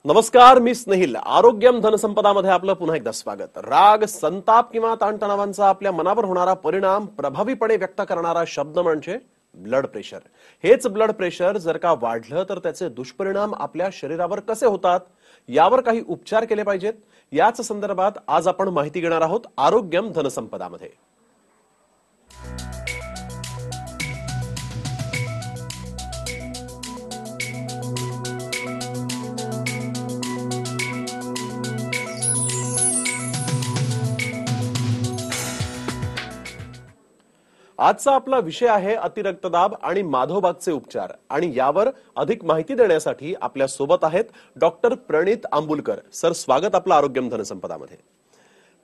नमस्कार, मी स्नेहिल. आरोग्यम धनसंपदामध्ये आपलं पुन्हा एकदा स्वागत. राग, संताप किंवा ताणतणावांचा आपल्या मनावर होणारा परिणाम प्रभावीपणे व्यक्त करणारा शब्द म्हणजे ब्लड प्रेशर. हेच ब्लड प्रेशर जर का वाढलं तर त्याचे दुष्परिणाम आपल्या शरीरावर कसे होतात, यावर काही उपचार केले पाहिजेत. याच संदर्भात आज आपण माहिती घेणार आहोत आरोग्यम धनसंपदामध्ये. आजचा आपला विषय आहे अतिरक्तदाब आणि माधवबागचे उपचार. आणि यावर अधिक माहिती देण्यासाठी आपल्या सोबत आहेत डॉक्टर प्रणित आंबुलकर. सर, स्वागत आपलं आरोग्यम धनसंपदामध्ये.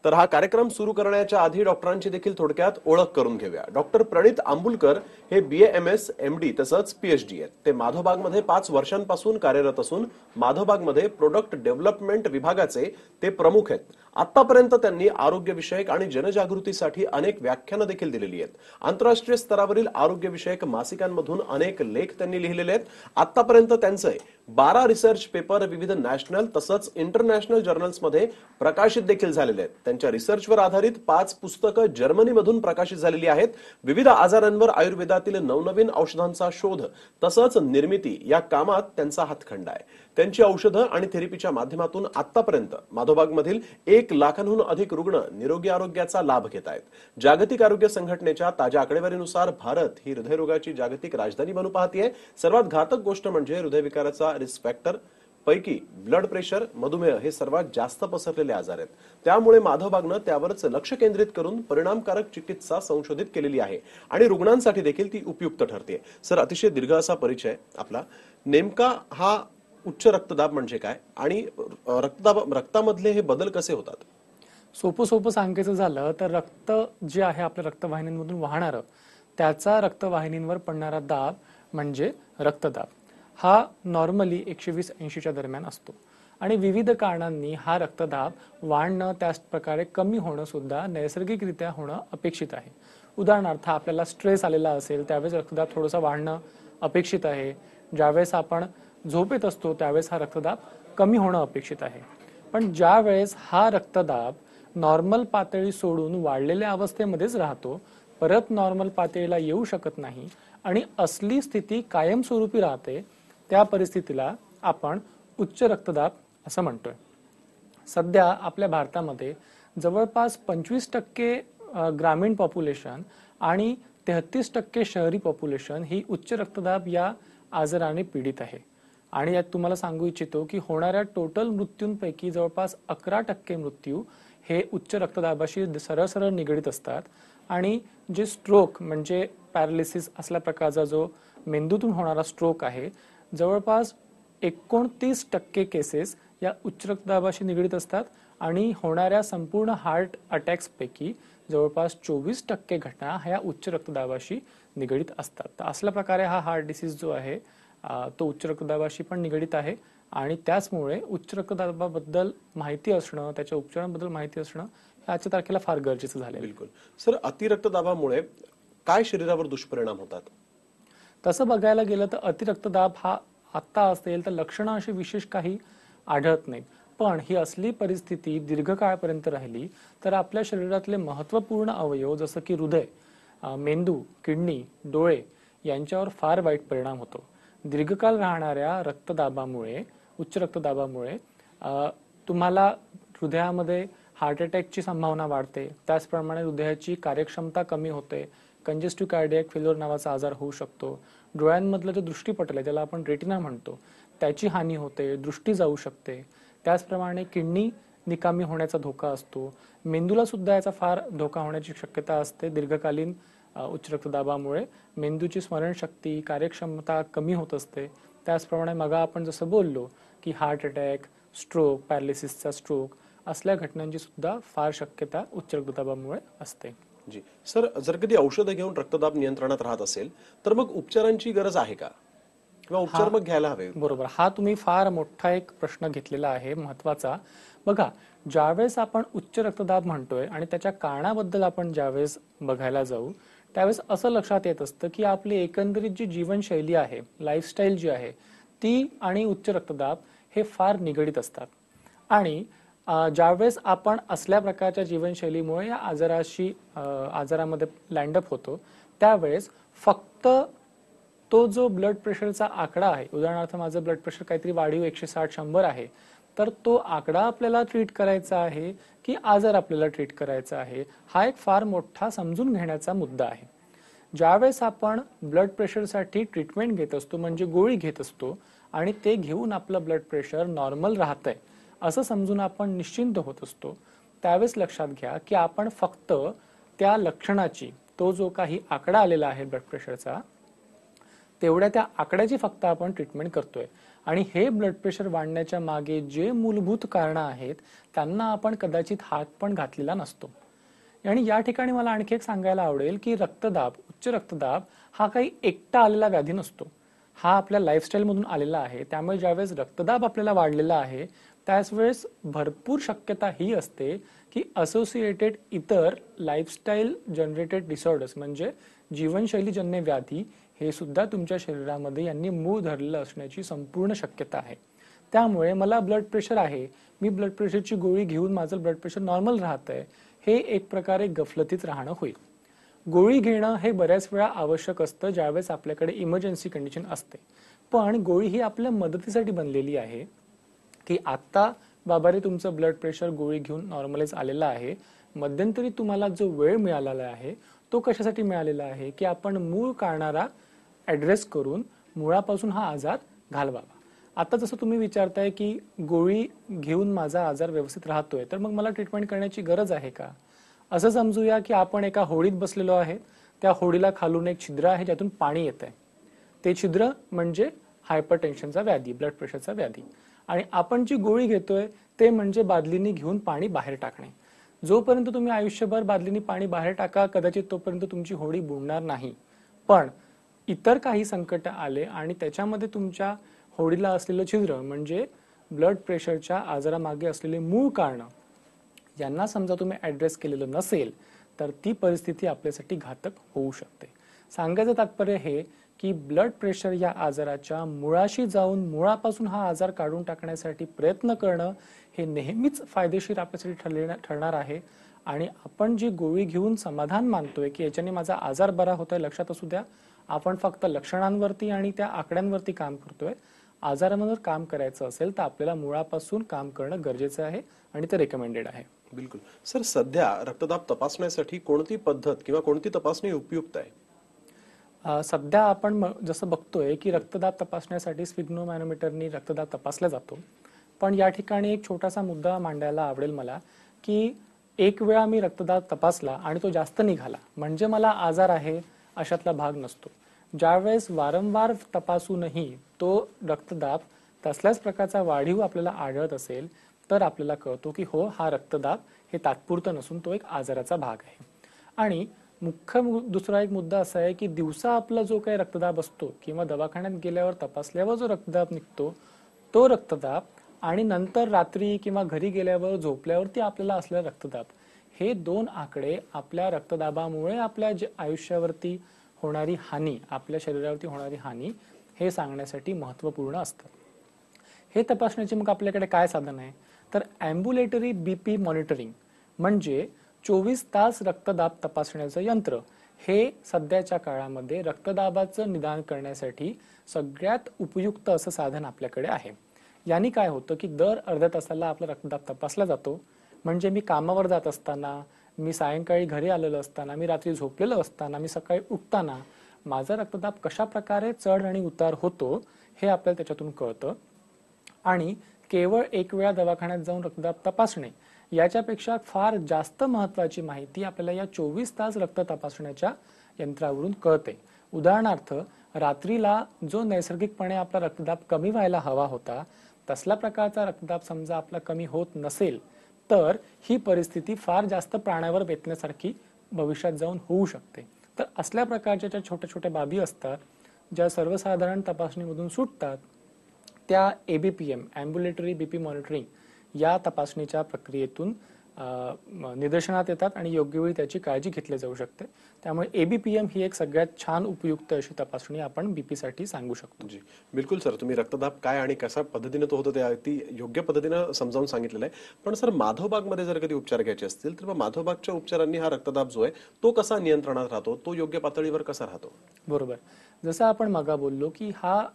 तर हा कार्यक्रम सुरू करण्याच्या आधी डॉक्टरांची देखील थोडक्यात ओळख करून घेऊया. डॉक्टर प्रणित आंबुलकर हे BAMS MD तसंच PhD आहेत. ते माधवबागमध्ये 5 वर्षांपासून कार्यरत असून माधवबागमध्ये प्रोडक्ट डेव्हलपमेंट विभागाचे ते प्रमुख आहेत. आतापर्यंत त्यांनी आरोग्य विषयक आणि जनजागृतीसाठी अनेक व्याख्यानं देखील दिलेली आहेत. आंतरराष्ट्रीय स्तरावरील आरोग्य विषयक मासिकांमधून अनेक लेख त्यांनी लिहिलेले आहेत. आतापर्यंत त्यांचे 12 रिसर्च पेपर विविध नॅशनल तसंच इंटरनॅशनल जर्नल्समध्ये प्रकाशित देखील झालेले आहेत. त्यांच्या रिसर्चवर आधारित 5 पुस्तकं जर्मनीमधून प्रकाशित झालेली आहेत. विविध आजारांवर आयुर्वेदातील नवनवीन औषधांचा शोध तसंच निर्मिती या कामात त्यांचा हातखंडा आहे. त्यांची औषधं आणि थेरपीच्या माध्यमातून आतापर्यंत माधवबागमधील 1 लाखांहून अधिक रुग्ण निरोगी आरोग्याचा लाभ घेत आहेत. जागतिक आरोग्य संघटनेच्या ताज्या आकडेवारीनुसार भारत ही हृदयरोगाची जागतिक राजधानी बनू पाहतीये. सर्वात घातक गोष्ट म्हणजे हृदयविकाराचा रिस्क फॅक्टर पैकी ब्लड प्रेशर, मधुमेह हे सर्वात जास्त पसरलेले आजार आहेत. त्यामुळे माधवबागनं त्यावरच लक्ष केंद्रित करून परिणामकारक चिकित्सा संशोधित केलेली आहे आणि रुग्णांसाठी देखील ती उपयुक्त ठरते. सर, अतिशय दीर्घ असा परिचय आपला. नेमका हा उच्च रक्तदाब म्हणजे काय आणि रक्तामधले हे बदल कसे होतात? सोपं सांगायचं झालं तर रक्त जे आहे आपल्या रक्तवाहिन्यांमधून वाहणारं त्याचा रक्तवाहिनींवर पडणारा दाब म्हणजे रक्तदाब. हा नॉर्मली 120-80च्या दरम्यान असतो आणि विविध कारणांनी हा रक्तदाब वाढणं, त्याच प्रकारे कमी होणं सुद्धा नैसर्गिकरित्या होणं अपेक्षित आहे. उदाहरणार्थ, आपल्याला स्ट्रेस आलेला असेल त्यावेळेस रक्तदाब थोडंसं वाढणं अपेक्षित आहे. ज्यावेळेस आपण झोपेत असतो त्यावेळेस हा रक्तदाब कमी होणं अपेक्षित आहे. पण ज्या वेळेस हा रक्तदाब नॉर्मल पातळी सोडून वाढलेल्या अवस्थेमध्येच राहतो, परत नॉर्मल पातळीला येऊ शकत नाही आणि असली स्थिती कायमस्वरूपी राहते, त्या परिस्थितीला आपण उच्च रक्तदाब असं म्हणतोय. सध्या आपल्या भारतामध्ये जवळपास 25% ग्रामीण पॉप्युलेशन आणि 33% शहरी पॉप्युलेशन ही उच्च रक्तदाब या आजाराने पीडित आहे. आणि यात तुम्हाला सांगू इच्छितो की होणाऱ्या टोटल मृत्यूंपैकी जवळपास 11% मृत्यू हे उच्च रक्तदाबाशी सरळ निगडीत असतात. आणि जे स्ट्रोक म्हणजे पॅरालिसिस असल्या प्रकारचा जो मेंदूतून होणारा स्ट्रोक आहे, जवळपास 29% केसेस या उच्च रक्तदाबाशी निगडीत असतात. आणि होणाऱ्या संपूर्ण हार्ट अटॅक्स पैकी जवळपास 24% घटना ह्या उच्च रक्तदाबाशी निगडीत असतात. तर असल्या प्रकारे हा हार्ट डिसीज जो आहे तो उच्च रक्तदाबाशी पण निगडीत आहे. आणि त्याचमुळे उच्च रक्तदाबाबद्दल माहिती असणं, त्याच्या उपचारांबद्दल माहिती असणं हे आजच्या तारखेला फार गरजेचं झालंय. बिलकुल. सर, अतिरक्तदाबामुळे काय शरीरावर दुष्परिणाम होतात? तसं बघायला गेलं तर अतिरक्तदाब हा आत्ता असेल तर लक्षणं अशी विशेष काही आढळत नाहीत. पण ही असली परिस्थिती दीर्घकाळापर्यंत राहिली तर आपल्या शरीरातले महत्त्वपूर्ण अवयव जसं की हृदय, मेंदू, किडनी, डोळे यांच्यावर फार वाईट परिणाम होतो. दीर्घकाळ राहणाऱ्या रक्तदाबामुळे, उच्च रक्तदाबामुळे तुम्हाला हृदयामध्ये हार्ट अटॅकची संभावना वाढते. त्याचप्रमाणे हृदयाची कार्यक्षमता कमी होते. कंजेस्टिव्ह कार्डियक फेल्युअर नावाचा आजार होऊ शकतो. डोळ्यांमधलं जे दृष्टीपटल आहे त्याला आपण रेटिना म्हणतो, त्याची हानी होते, दृष्टी जाऊ शकते. त्याचप्रमाणे किडनी निकामी होण्याचा धोका असतो. मेंदूला सुद्धा याचा फार धोका होण्याची शक्यता असते. दीर्घकालीन उच्च रक्तदाबामुळे मेंदूची स्मरणशक्ती, कार्यक्षमता कमी होत असते. त्याचप्रमाणे मग आपण जसं बोललो की हार्ट अटॅक, स्ट्रोक, पॅरालिसिसचा स्ट्रोक असल्या घटनांची सुद्धा फार शक्यता उच्च रक्तदाबामुळे असते. जी सर, जर कधी औषधं घेऊन रक्तदाब नियंत्रणात राहत असेल तर मग उपचारांची गरज आहे का, किंवा उपचार मग घ्यायला हवे? बरोबर, हा तुम्ही फार मोठा एक प्रश्न घेतलेला आहे, महत्वाचा. बघा, ज्यावेळेस आपण उच्च रक्तदाब म्हणतोय आणि त्याच्या कारणाबद्दल आपण ज्यावेळेस बघायला जाऊ त्यावेळेस असं लक्षात येत असतं की आपली एकंदरीत जी जीवनशैली आहे, लाईफस्टाईल जी आहे ती आणि उच्च रक्तदाब हे फार निगडीत असतात. आणि ज्यावेळेस आपण असल्या प्रकारच्या जीवनशैलीमुळे या आजारामध्ये लँडअप होतो, त्यावेळेस फक्त तो जो ब्लड प्रेशरचा आकडा आहे, उदाहरणार्थ माझं ब्लड प्रेशर काहीतरी वाढीव 160-100 आहे, तर तो आकडा आपल्याला ट्रीट करायचा आहे की आजार आपल्याला ट्रीट करायचा आहे, हा एक फार मोठा समजून घेण्याचा मुद्दा आहे. ज्यावेळेस आपण ब्लड प्रेशरसाठी ट्रीटमेंट घेत असतो, म्हणजे गोळी घेत असतो, आणि ते घेऊन आपलं ब्लड प्रेशर नॉर्मल राहतंय असं समजून आपण निश्चिंत होत असतो, त्यावेळेस लक्षात घ्या की आपण फक्त त्या लक्षणाची, तो जो काही आकडा आलेला आहे ब्लड प्रेशरचा, तेवढ्या त्या आकड्याची फक्त आपण ट्रीटमेंट करतोय. आणि हे ब्लड प्रेशर वाढण्याच्या मागे जे मूलभूत कारणं आहेत त्यांना आपण कदाचित हात पण घातलेला नसतो. आणि या ठिकाणी मला आणखी एक सांगायला आवडेल की रक्तदाब, उच्च रक्तदाब हा काही एकटा आलेला व्याधी नसतो, हा आपल्या लाईफस्टाईल मधून आलेला आहे. त्यामुळे ज्यावेळेस रक्तदाब आपल्याला वाढलेला आहे त्याच वेळेस भरपूर शक्यता ही असते की असोसिएटेड इतर लाईफस्टाईल जनरेटेड डिसऑर्डर्स, म्हणजे जीवनशैलीजन्य व्याधी, हे सुद्धा तुमच्या शरीरामध्ये यांनी मूळ धरलेलं असण्याची संपूर्ण शक्यता आहे. त्यामुळे मला ब्लड प्रेशर आहे, मी ब्लड प्रेशरची गोळी घेऊन माझं ब्लड प्रेशर नॉर्मल राहतंय, हे एक प्रकारे गफलतीत राहणं होईल. गोळी घेणं हे बऱ्याच वेळा आवश्यक असतं ज्यावेळेस आपल्याकडे इमर्जन्सी कंडिशन असते, पण गोळी ही आपल्या मदतीसाठी बनलेली आहे की आता बाबा रे तुमचं ब्लड प्रेशर गोळी घेऊन नॉर्मलाइज आलेलं आहे, मध्यंतरी तुम्हाला जो वेळ मिळालेला आहे तो कशासाठी मिळालेला आहे की आपण मूळ कारणाला ऍड्रेस करून मुळापासून हा आजार घालवावा. आता जसं तुम्ही विचारताय की गोळी घेऊन माझा आजार व्यवस्थित राहतोय, तर मग मला ट्रीटमेंट करण्याची गरज आहे का? असं समजूया की आपण एका होडीत बसलेलो आहे, त्या होडीला खालून एक छिद्र आहे ज्यातून पाणी येत आहे, ते छिद्र म्हणजे हायपरटेन्शनचा व्याधी, ब्लड प्रेशरचा व्याधी, आणि आपण जी गोळी घेतोय ते म्हणजे बादलीने घेऊन पाणी बाहेर टाकणे. जोपर्यंत तुम्ही आयुष्यभर बादलीने पाणी बाहेर टाका, कदाचित तोपर्यंत तुमची होडी बुडणार नाही. पण इतर काही संकट आले आणि त्याच्यामध्ये तुमच्या होडीला असलेलं छिद्र, म्हणजे ब्लड प्रेशरच्या आजारामागे असलेले मूळ कारण, यांना समजा तुम्ही ऍड्रेस केलेलं नसेल तर ती परिस्थिती आपल्यासाठी घातक होऊ शकते. सांगायचं तात्पर्य हे की ब्लड प्रेशर या आजाराच्या मुळाशी जाऊन मुळापासून हा आजार काढून टाकण्यासाठी प्रयत्न करणं हे नेहमीच फायदेशीर आपल्यासाठी ठरणार आहे. आणि आपण जी गोळी घेऊन समाधान मानतोय की याच्याने माझा आजार बरा होतोय, लक्षात असू द्या आपण फक्त लक्षणांवरती आणि त्या आकड्यांवरती काम करतोय. आजारांवर काम करायचं असेल तर आपल्याला मुळापासून काम करणं गरजेचं आहे आणि ते रेकमेंडेड आहे. बिलकुल सर, सध्या रक्तदाब तपासण्यासाठी कोणती पद्धत किंवा कोणती तपासणी उपयुक्त आहे? सध्या आपण जसं बघतोय की रक्तदाब तपासण्यासाठी स्फिग्नोमॅनोमीटरनी रक्तदाब तपासला जातो. पण या ठिकाणी एक छोटासा मुद्दा मांडायला आवडेल मला की एक वेळा मी रक्तदाब तपासला आणि तो जास्त निघाला म्हणजे मला आजार आहे अशातला भाग नसतो. ज्यावेळेस वारंवार तपासूनही तो रक्तदाब तसल्याच प्रकारचा वाढीव आपल्याला आढळत असेल तर आपल्याला कळतो की हो, हा रक्तदाब हे तात्पुरतं नसून तो एक आजाराचा भाग आहे. आणि मुख्य दुसरा एक मुद्दा असा आहे की दिवसा आपला जो काही रक्तदाब असतो किंवा दवाखान्यात गेल्यावर तपासल्यावर जो रक्तदाब निघतो तो रक्तदाब, आणि नंतर रात्री किंवा घरी गेल्यावर झोपल्यावरती आपल्याला असलेला रक्तदाब, हे दोन आकडे आपल्या रक्तदाबामुळे आपल्या आयुष्यावरती होणारी हानी, आपल्या शरीरावरती होणारी हानी हे सांगण्यासाठी महत्त्वपूर्ण असतात. हे तपासण्याचे मग आपल्याकडे काय साधन आहे तर ॲम्ब्युलेटरी बीपी मॉनिटरिंग, म्हणजे 24 तास रक्तदाब तपासण्याचं यंत्र, हे सध्याच्या काळामध्ये रक्तदाबाचं निदान करण्यासाठी सगळ्यात उपयुक्त असं साधन आपल्याकडे आहे. यांनी काय होतं की दर अर्ध्या तासाला आपला रक्तदाब तपासला जातो. म्हणजे मी कामावर जात असताना, मी सायंकाळी घरी आलेलो असताना, मी रात्री झोपलेलो असताना, मी सकाळी उठताना माझा रक्तदाब कशा प्रकारे चढ आणि उतार होतो हे आपल्याला त्याच्यातून कळतं. आणि केवळ एक वेळा दवाखान्यात जाऊन रक्तदाब तपासणे याच्यापेक्षा फार जास्त महत्त्वाची माहिती आपल्याला या 24 तास रक्त तपासण्याच्या यंत्रावरून कळते. उदाहरणार्थ, रात्रीला जो नैसर्गिकपणे आपला रक्तदाब कमी व्हायला हवा होता तसला प्रकारचा रक्तदाब समजा आपला कमी होत नसेल तर ही परिस्थिती फार जास्त प्राणावर बेतण्यासारखी भविष्यात जाऊन होऊ शकते. तर असल्या प्रकारच्या ज्या छोट्या छोट्या बाबी असतात ज्या सर्वसाधारण तपासणीमधून सुटतात त्या ABPM, ॲम्ब्युलेटरी बीपी मॉनिटरिंग या तपासणीच्या प्रक्रियेतून निदर्शनात येतात आणि योग्य वेळी त्याची काळजी घेतली जाऊ शकते. त्यामुळे ABPM ही एक सगळ्यात छान उपयुक्त अशी तपासणी आपण BP साठी सांगू शकतो. जी बिलकुल सर, तुम्ही रक्तदाब काय आणि कशा पद्धतीने तो होतो ते अगदी योग्य पद्धतीनं समजावून सांगितलेलं आहे. पण सर, माधवबागमध्ये जर कधी उपचार घ्यायचे असतील तर मग माधवबागच्या उपचारांनी हा रक्तदाब जो आहे तो कसा नियंत्रणात राहतो, तो योग्य पातळीवर कसा राहतो? बरोबर. जसं आपण मगा बोललो की हा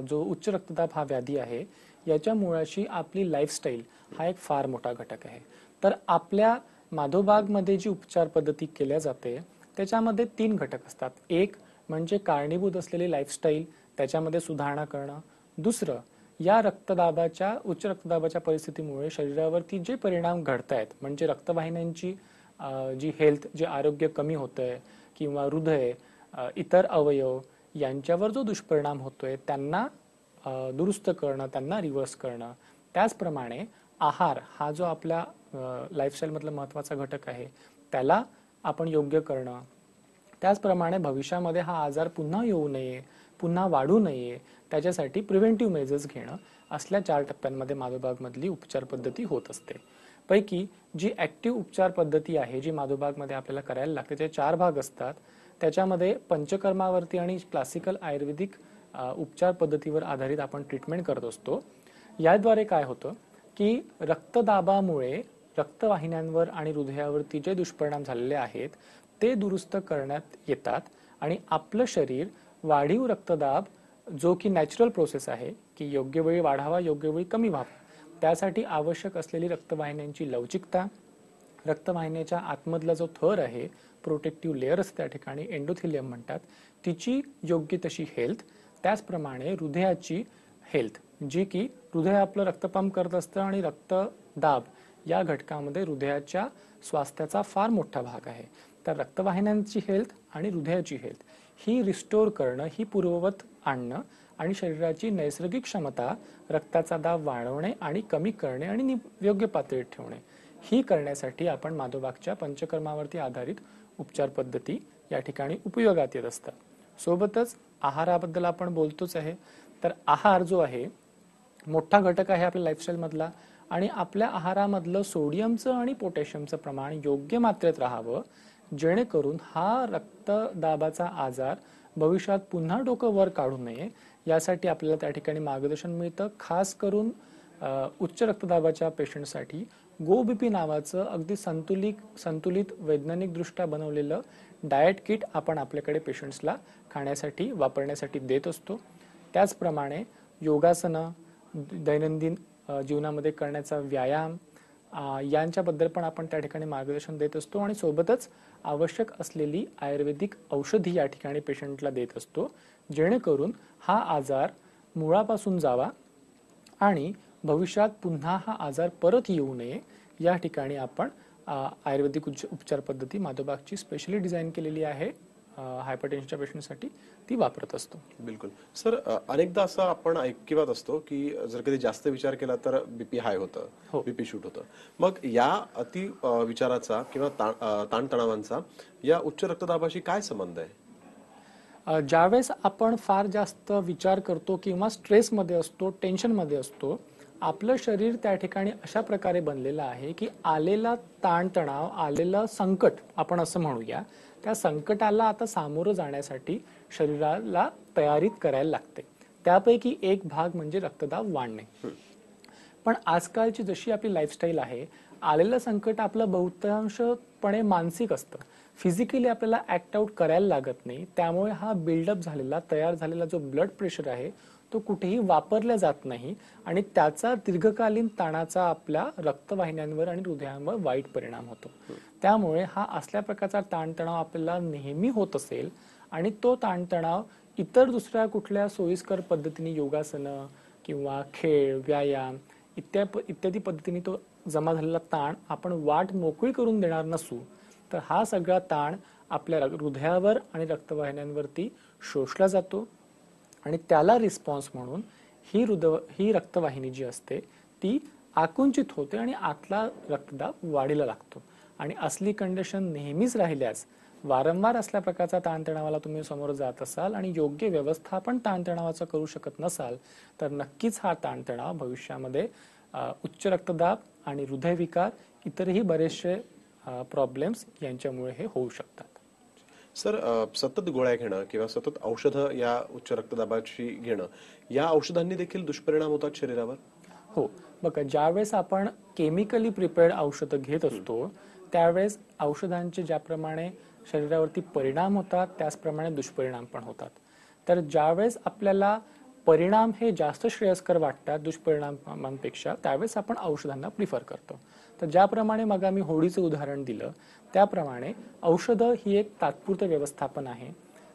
जो उच्च रक्तदाब हा व्याधी आहे, याच्या मुळाशी आपली लाईफस्टाईल हा एक फार मोठा घटक आहे. तर आपल्या माधवबागमध्ये जी उपचार पद्धती केल्या जाते त्याच्यामध्ये 3 घटक असतात. एक म्हणजे कारणीभूत असलेली लाईफस्टाईल, त्याच्यामध्ये सुधारणा करणं. दुसरं, या उच्च रक्तदाबाच्या परिस्थितीमुळे शरीरावरती जे परिणाम घडतायत, म्हणजे रक्तवाहिन्यांची जी हेल्थ, जे आरोग्य कमी होतंय किंवा हृदय, इतर अवयव यांच्यावर जो दुष्परिणाम होतोय त्यांना दुरुस्त करणं, त्यांना रिव्हर्स करणं. त्याचप्रमाणे आहार हा जो आपल्या लाईफस्टाईल मधला महत्वाचा घटक आहे त्याला आपण योग्य करणं. त्याचप्रमाणे भविष्यामध्ये हा आजार पुन्हा येऊ नये, पुन्हा वाढू नये, त्याच्यासाठी प्रिव्हेंटिव्ह मेजर्स घेणं, असल्या 4 टप्प्यांमध्ये माधवबागमधली उपचार पद्धती होत असते. पैकी जी ऍक्टिव्ह उपचार पद्धती आहे, जी माधवबागमध्ये आपल्याला करायला लागते, ते 4 भाग असतात. त्याच्यामध्ये पंचकर्मावरती आणि क्लासिकल आयुर्वेदिक उपचार पद्धतीवर आधारित आपण ट्रीटमेंट करत असतो. याद्वारे काय होतं की रक्तदाबामुळे रक्तवाहिन्यांवर आणि हृदयावरती जे दुष्परिणाम झालेले आहेत ते दुरुस्त करण्यात येतात आणि आपलं शरीर वाढीव रक्तदाब, जो की नॅचरल प्रोसेस आहे की योग्य वेळी वाढावा, योग्य वेळी कमी व्हावा, त्यासाठी आवश्यक असलेली रक्तवाहिन्यांची लवचिकता, रक्तवाहिन्याच्या आतमधला जो थर आहे, प्रोटेक्टिव्ह लेअर असते त्या ठिकाणी, एंडोथिलियम म्हणतात, तिची योग्य तशी हेल्थ. त्याचप्रमाणे हृदयाची हेल्थ, जी की हृदय आपलं रक्तपंप करत असतं आणि रक्तदाब या घटकामध्ये हृदयाच्या स्वास्थ्याचा फार मोठा भाग आहे. तर रक्तवाहिन्यांची हेल्थ आणि हृदयाची हेल्थ ही रिस्टोर करणं, ही पूर्ववत आणणं आणि शरीराची नैसर्गिक क्षमता रक्ताचा दाब वाढवणे आणि कमी करणे आणि योग्य पातळीत ठेवणे, ही करण्यासाठी आपण माधवबागच्या पंचकर्मावरती आधारित उपचार पद्धती या ठिकाणी उपयोगात येत असतात. सोबतच आहाराबद्दल आपण बोलतोच आहे. तर आहार जो आहे मोठा घटक आहे आपल्या लाईफस्टाईल मधला आणि आपल्या आहारामधलं सोडियमचं आणि पोटॅशियमचं प्रमाण योग्य मात्रेत राहावं, जेणेकरून हा रक्तदाबाचा आजार भविष्यात पुन्हा डोकं वर काढू नये, यासाठी आपल्याला त्या ठिकाणी मार्गदर्शन मिळतं. खास करून उच्च रक्तदाबाच्या पेशंटसाठी GoBP नावाचं अगदी संतुलित वैज्ञानिक दृष्ट्या बनवलेलं डाएट किट आपण आपल्याकडे पेशंट्सला खाण्यासाठी वापरण्यासाठी देत असतो. त्याचप्रमाणे योगासनं, दैनंदिन जीवनामध्ये करण्याचा व्यायाम यांच्याबद्दल पण आपण त्या ठिकाणी मार्गदर्शन देत असतो आणि सोबतच आवश्यक असलेली आयुर्वेदिक औषधी या ठिकाणी पेशंटला देत असतो, जेणेकरून हा आजार मुळापासून जावा आणि भविष्यात पुन्हा हा आजार परत येऊ नये, या ठिकाणी आपण आयुर्वेदिक उपचार पद्धती माधवबागची स्पेशली डिझाईन केलेली आहे हायपरटेन्शनच्या पेशंटसाठी, ती वापरत असतो. बिलकुल सर, अनेकदा असं आपण ऐकिवात असतो की जर कधी जास्त विचार केला तर BP हाय होतं, BP शूट होतं. मग या अति विचाराचा किंवा ताणतणावांचा या उच्च रक्तदाबाशी काय संबंध आहे? ज्यावेळेस आपण फार जास्त विचार करतो किंवा स्ट्रेसमध्ये असतो, टेन्शनमध्ये असतो, आपलं शरीर त्या ठिकाणी अशा प्रकारे बनलेलं आहे की आलेला ताणतणाव, आलेलं संकट आपण असं म्हणूया, त्या संकटाला आता सामोरं जाण्यासाठी शरीराला तयारीत करायला लागते. त्यापैकी एक भाग म्हणजे रक्तदाब वाढणे. पण आजकालची जशी आपली लाईफस्टाईल आहे, आलेलं संकट आपलं बहुतांशपणे मानसिक असतं, फिजिकली आपल्याला ऍक्ट आउट करायला लागत नाही. त्यामुळे हा बिल्डअप झालेला, तयार झालेला जो ब्लड प्रेशर आहे तो कुठेही वापरला जात नाही आणि त्याचा दीर्घकालीन ताणाचा आपल्या रक्तवाहिन्यांवर आणि हृदयांवर वाईट परिणाम होतो. त्यामुळे हा असल्या प्रकारचा ताणतणाव आपल्याला नेहमी होत असेल आणि तो ताणतणाव इतर दुसऱ्या कुठल्या सोयीस्कर पद्धतीने, योगासनं किंवा खेळ, व्यायाम इत्यादी पद्धतीने तो जमा झालेला ताण आपण वाट मोकळी करून देणार नसू, तर हा सगळा ताण आपल्या हृदयावर आणि रक्तवाहिन्यांवरती शोषला जातो आणि त्याला रिस्पॉन्स म्हणून ही रक्तवाहिनी जी असते ती आकुंचित होते आणि आतला रक्तदाब वाढीला लागतो. आणि असली कंडिशन नेहमीच राहिल्यास, वारंवार असल्या प्रकारचा ताणतणावाला तुम्ही समोर जात असाल आणि योग्य व्यवस्थापन ताणतणावाचं करू शकत नसाल, तर नक्कीच हा ताणतणाव भविष्यामध्ये उच्च रक्तदाब आणि हृदयविकार इतरही बरेचसे प्रॉब्लेम्स यांच्यामुळे हे होऊ शकतात. सर, सतत गोळ्या घेणं किंवा सतत औषधं या उच्च रक्तदाबाची घेणं, या औषधांनी देखील दुष्परिणाम होतात शरीरावर? हो, बघा, ज्यावेळेस आपण केमिकली प्रिपेअर्ड औषधं घेत असतो त्यावेळेस औषधांचे ज्याप्रमाणे शरीरावरती परिणाम होतात त्याचप्रमाणे दुष्परिणाम पण होतात. तर ज्यावेळेस आपल्याला परिणाम हे जास्त श्रेयस्कर वाटतात दुष्परिणामांपेक्षा, त्यावेळेस आपण औषधांना प्रिफर करतो. तर ज्याप्रमाणे मग आम्ही होळीचं उदाहरण दिलं त्याप्रमाणे औषधं ही एक तात्पुरतं व्यवस्थापन आहे.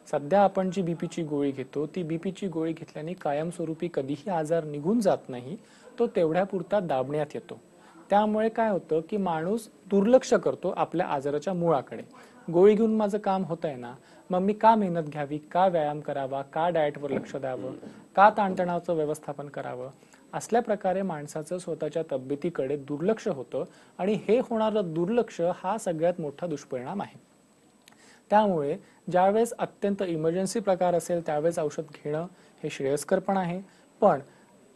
सध्या आपण जी बीपीची गोळी घेतो ती बीपीची गोळी घेतल्याने कायमस्वरूपी कधीही आजार निघून जात नाही, तो तेवढ्यापुरता दाबण्यात येतो. त्यामुळे काय होतं की माणूस दुर्लक्ष करतो आपल्या आजाराच्या मुळाकडे. गोळी घेऊन माझं काम होतंय ना, मग मी का मेहनत घ्यावी, का व्यायाम करावा, का डाएटवर लक्ष द्यावं, का ताणतणावाचं व्यवस्थापन करावं, असल्या प्रकारे माणसाचं स्वतःच्या तब्येतीकडे दुर्लक्ष होतं आणि हे होणारं दुर्लक्ष हा सगळ्यात मोठा दुष्परिणाम आहे. त्यामुळे ज्यावेळेस अत्यंत इमर्जन्सी प्रकार असेल त्यावेळेस औषध घेणं हे श्रेयस्कर पण आहे, पण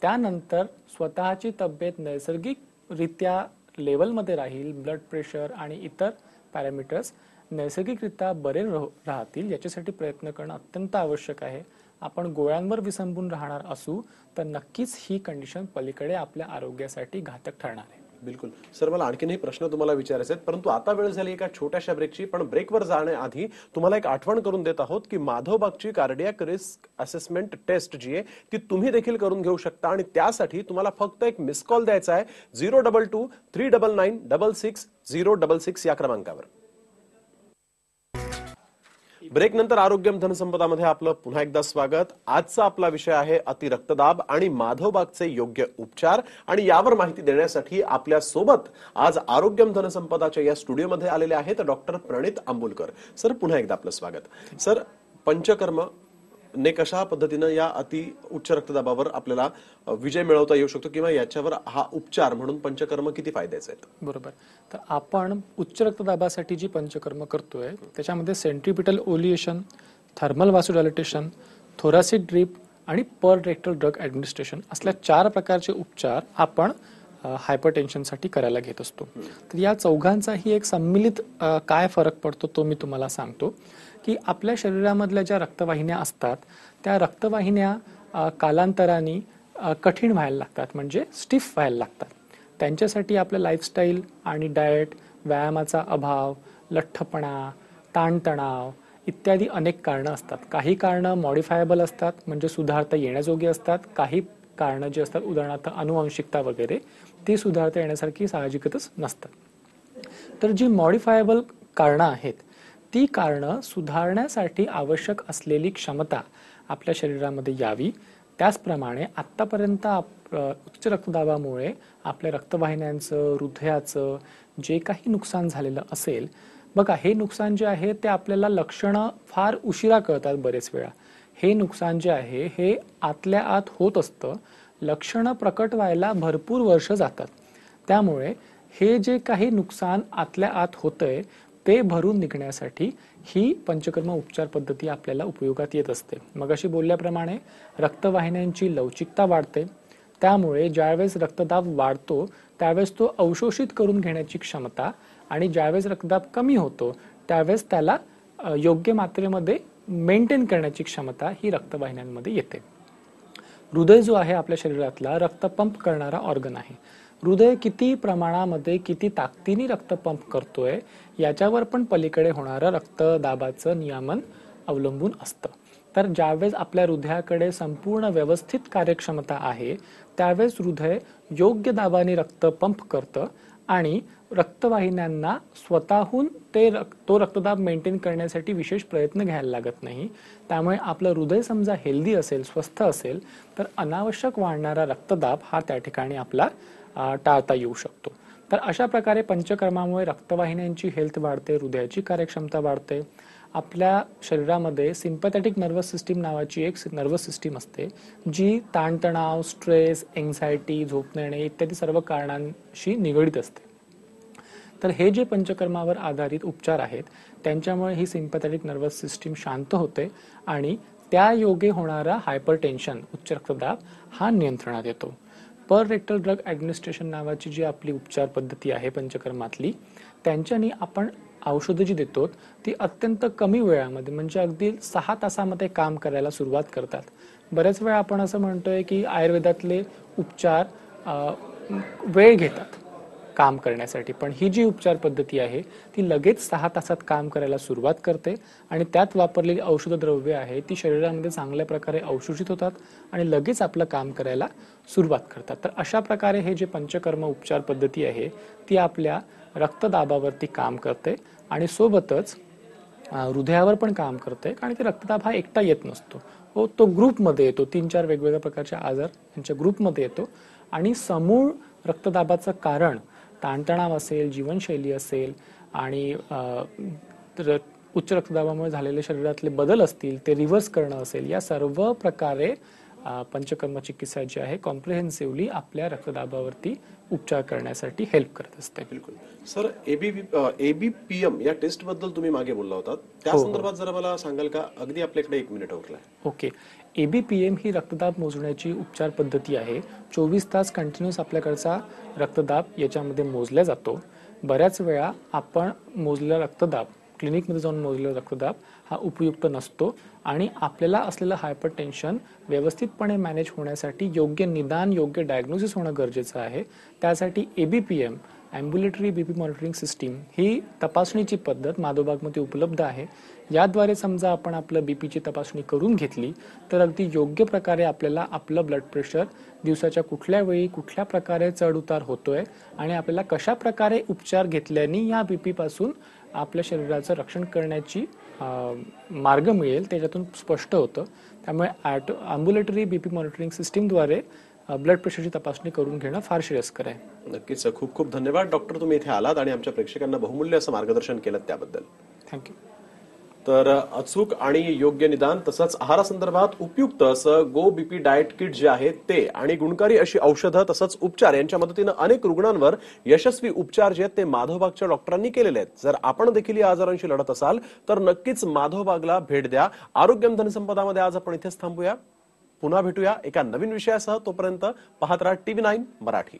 त्यानंतर स्वतःची तब्येत नैसर्गिकरित्या लेवलमध्ये राहील, ब्लड प्रेशर आणि इतर पॅरामीटर्स नैसर्गिकरित्या बरे राहतील याच्यासाठी प्रयत्न करणं अत्यंत आवश्यक आहे. आपण गोळ्यांवर विसंबून राहणार असू तर नक्कीच ही कंडिशन पलीकडे आपल्या आरोग्यासाठी घातक ठरणार आहे. बिलकुल सर, मला आणखीनही प्रश्न तुम्हाला विचारायचे आहेत, परंतु आता वेळ झाली एका छोट्याशा ब्रेकची. पण ब्रेकवर जाण्याआधी तुम्हाला एक आठवण करून देत आहोत की माधवबागची कार्डियाक रिस्क असेसमेंट टेस्ट जी आहे ती तुम्ही देखील करून घेऊ शकता. आणि त्यासाठी तुम्हाला फक्त एक मिस कॉल द्यायचा आहे 022-399-66-066 या क्रमांकावर. ब्रेक नंतर आरोग्यम धनसंपदामध्ये आपलं पुन्हा एकदा स्वागत. आजचा आपला विषय आहे अतिरक्तदाब आणि माधवबागचे योग्य उपचार. आणि यावर माहिती देण्यासाठी आपल्या सोबत आज आरोग्यम धनसंपदाच्या या स्टुडिओमध्ये आलेले आहेत डॉक्टर प्रणित आंबुलकर. सर, पुन्हा एकदा आपलं स्वागत. सर, पंचकर्म ने कशा पद्धतीनं या अति उच्च रक्तदाबावर आपल्याला विजय मिळवता येऊ शकतो किंवा याच्यावर हा उपचार म्हणून पंचकर्म किती फायद्याचे आहेत? बरोबर. तर आपण उच्च रक्तदाबासाठी जी पंचकर्म करतोय त्याच्यामध्ये centripetal oleation, thermal vasodilatation, thoracic drip आणि पर रेक्टल ड्रग ऍडमिनिस्ट्रेशन असल्या 4 प्रकारचे उपचार आपण हायपरटेन्शनसाठी करायला घेत असतो. तर या चौघांचाही एक सम्मिलित काय फरक पडतो तो मी तुम्हाला सांगतो की आपल्या शरीरामधल्या ज्या रक्तवाहिन्या असतात त्या रक्तवाहिन्या कालांतराने कठीण व्हायला लागतात, म्हणजे स्टिफ व्हायला लागतात. त्यांच्यासाठी आपलं लाईफस्टाईल आणि डाएट, व्यायामाचा अभाव, लठ्ठपणा, ताणतणाव इत्यादी अनेक कारणं असतात. काही कारणं मॉडिफायबल असतात, म्हणजे सुधारता येण्याजोगी असतात. काही कारणं जी असतात उदाहरणार्थ अनुवांशिकता वगैरे ती सुधारता येण्यासारखी साहजिकतच नसतात. तर जी मॉडिफायबल कारणं आहेत ती कारणं सुधारण्यासाठी आवश्यक असलेली क्षमता आपल्या शरीरामध्ये यावी. त्याचप्रमाणे आत्तापर्यंत उच्च रक्तदाबामुळे आपल्या रक्तवाहिन्यांचं, हृदयाचं जे काही नुकसान झालेलं असेल, बघा, हे नुकसान जे आहे ते आपल्याला लक्षणं फार उशिरा कळतात बरेच वेळा. हे नुकसान जे आहे हे आतल्या आत होत असतं, लक्षणं प्रकट व्हायला भरपूर वर्ष जातात. त्यामुळे हे जे काही नुकसान आतल्या आत होतंय ते भरून निघण्यासाठी ही पंचकर्म उपचार पद्धती आपल्याला उपयोगात येत असते. मगाशी बोलल्याप्रमाणे रक्तवाहिन्यांची लवचिकता वाढते, त्यामुळे ज्यावेळेस रक्तदाब वाढतो त्यावेळेस तो अवशोषित करून घेण्याची क्षमता आणि ज्यावेळेस रक्तदाब कमी होतो त्यावेळेस त्याला योग्य मात्रेमध्ये मेंटेन करण्याची क्षमता ही रक्तवाहिन्यांमध्ये येते. हृदय जो आहे आपल्या शरीरातला रक्त पंप करणारा ऑर्गन आहे. हृदय किती प्रमाणामध्ये, किती ताकदीने रक्त पंप करतोय याच्यावर पण पलीकडे होणारं रक्तदाबाचं नियमन अवलंबून असतं. तर ज्यावेळेस आपल्या हृदयाकडे संपूर्ण व्यवस्थित कार्यक्षमता आहे त्यावेळेस हृदय योग्य दाबाने रक्त पंप करतं आणि रक्तवाहिन्यांना स्वतःहून तो रक्तदाब मेंटेन करण्यासाठी विशेष प्रयत्न घ्यायला लागत नाही. त्यामुळे आपलं हृदय समजा हेल्दी असेल, स्वस्थ असेल, तर अनावश्यक वाढणारा रक्तदाब हा त्या ठिकाणी आपला टाळता येऊ शकतो. तर अशा प्रकारे पंचकर्मामुळे रक्तवाहिन्यांची हेल्थ वाढते, हृदयाची कार्यक्षमता वाढते. आपल्या शरीरामध्ये सिम्पॅथेटिक नर्वस सिस्टीम नावाची एक नर्वस सिस्टीम असते जी ताणतणाव, स्ट्रेस, एन्झायटी, झोप न येणे इत्यादी सर्व कारणांशी निगडीत असते. तर हे जे पंचकर्मावर आधारित उपचार आहेत त्यांच्यामुळे ही सिम्पॅथेटिक नर्वस सिस्टीम शांत होते आणि त्या योगे होणारा हायपरटेन्शन, उच्च रक्तदाब हा नियंत्रणात येतो. पर रेक्टल ड्रग ॲडमिनिस्ट्रेशन नावाची जी आपली उपचार पद्धती आहे पंचकर्मातली, त्यांच्यानी आपण औषधं जी देतो ती अत्यंत कमी वेळामध्ये म्हणजे अगदी 6 तासामध्ये काम करायला सुरुवात करतात. बऱ्याच वेळा आपण असं म्हणतोय की आयुर्वेदातले उपचार वेळ घेतात काम करण्यासाठी, पण ही जी उपचार पद्धती आहे ती लगेच 6 तासात काम करायला सुरुवात करते आणि त्यात वापरलेली औषधद्रव्ये आहे ती शरीरामध्ये चांगल्या प्रकारे अवशोषित होतात आणि लगेच आपलं काम करायला सुरुवात करतात. तर अशा प्रकारे हे जे पंचकर्म उपचार पद्धती आहे ती आपल्या रक्तदाबावरती काम करते आणि सोबतच हृदयावर पण काम करते, कारण की रक्तदाब हा एकटा येत नसतो, तो ग्रुपमध्ये येतो. 3-4 वेगवेगळ्या प्रकारचे आजार यांच्या ग्रुपमध्ये येतो आणि समूळ रक्तदाबाचं कारण ताणतणाव असेल, जीवनशैली असेल आणि उच्च रक्तदाबामुळे झालेले शरीरातले बदल असतील ते रिव्हर्स करणं असेल, या सर्व प्रकारे पंचकर्म चिकित्सा जी आहे कॉम्प्रिहेन्सिव्हली आपल्या रक्तदाबावरती उपचार करण्यासाठी हेल्प करत असते. बिलकुल सर, एबीपीएम या टेस्ट बद्दल तुम्ही मागे बोलला होता, त्या संदर्भात जरा मला सांगाल का? अगदी आपल्याकडे 1 मिनिट उरलाय. ओके. एबीपीएम ही रक्तदाब मोजण्याची उपचार पद्धती आहे. 24 तास कंटिन्यूस आपल्याकडचा रक्तदाब याच्यामध्ये मोजला जातो. बऱ्याच वेळा आपण मोजलेला रक्तदाब, क्लिनिकमध्ये जाऊन मोजलेला रक्तदाब हा उपयुक्त नसतो आणि आपल्याला असलेलं हायपरटेन्शन व्यवस्थितपणे मॅनेज होण्यासाठी योग्य निदान, योग्य डायग्नोसिस होणं गरजेचं आहे. त्यासाठी एबीपीएम, ॲम्ब्युलेटरी बीपी मॉनिटरिंग सिस्टीम ही तपासणीची पद्धत माधवबागमध्ये उपलब्ध आहे. याद्वारे समजा आपण आपलं बीपीची तपासणी करून घेतली तर अगदी योग्य प्रकारे आपल्याला आपलं ब्लड प्रेशर दिवसाच्या कुठल्या वेळी कुठल्या प्रकारे चढ उतार होतोय आणि आपल्याला कशा प्रकारे उपचार घेतल्याने या बीपी पासून आपल्या शरीराचं रक्षण करण्याची मार्ग मिळेल त्याच्यातून स्पष्ट होतं. त्यामुळे ॲम्ब्युलेटरी बीपी मॉनिटरिंग सिस्टीमद्वारे ब्लड प्रेशरची तपासणी करून घेणं फार श्रेयस्कर आहे. नक्कीच. खूप खूप धन्यवाद डॉक्टर, तुम्ही इथे आलात आणि आमच्या प्रेक्षकांना बहुमूल्य असं मार्गदर्शन केलं त्याबद्दल. थँक्यू. तर अचूक आणि योग्य निदान तसंच आहारासंदर्भात उपयुक्त असं गो बीपी डाएट किट जे आहे ते आणि गुणकारी अशी औषधं तसंच उपचार यांच्या मदतीनं अनेक रुग्णांवर यशस्वी उपचार जे आहेत ते माधवबागच्या डॉक्टरांनी केलेले आहेत. जर आपण देखील या आजारांशी लढत असाल तर नक्कीच माधवबागला भेट द्या. आरोग्यम धनसंपदामध्ये आज आपण इथेच थांबूया. पुन्हा भेटूया एका नवीन विषयासह. तोपर्यंत पाहत राहा TV9 मराठी.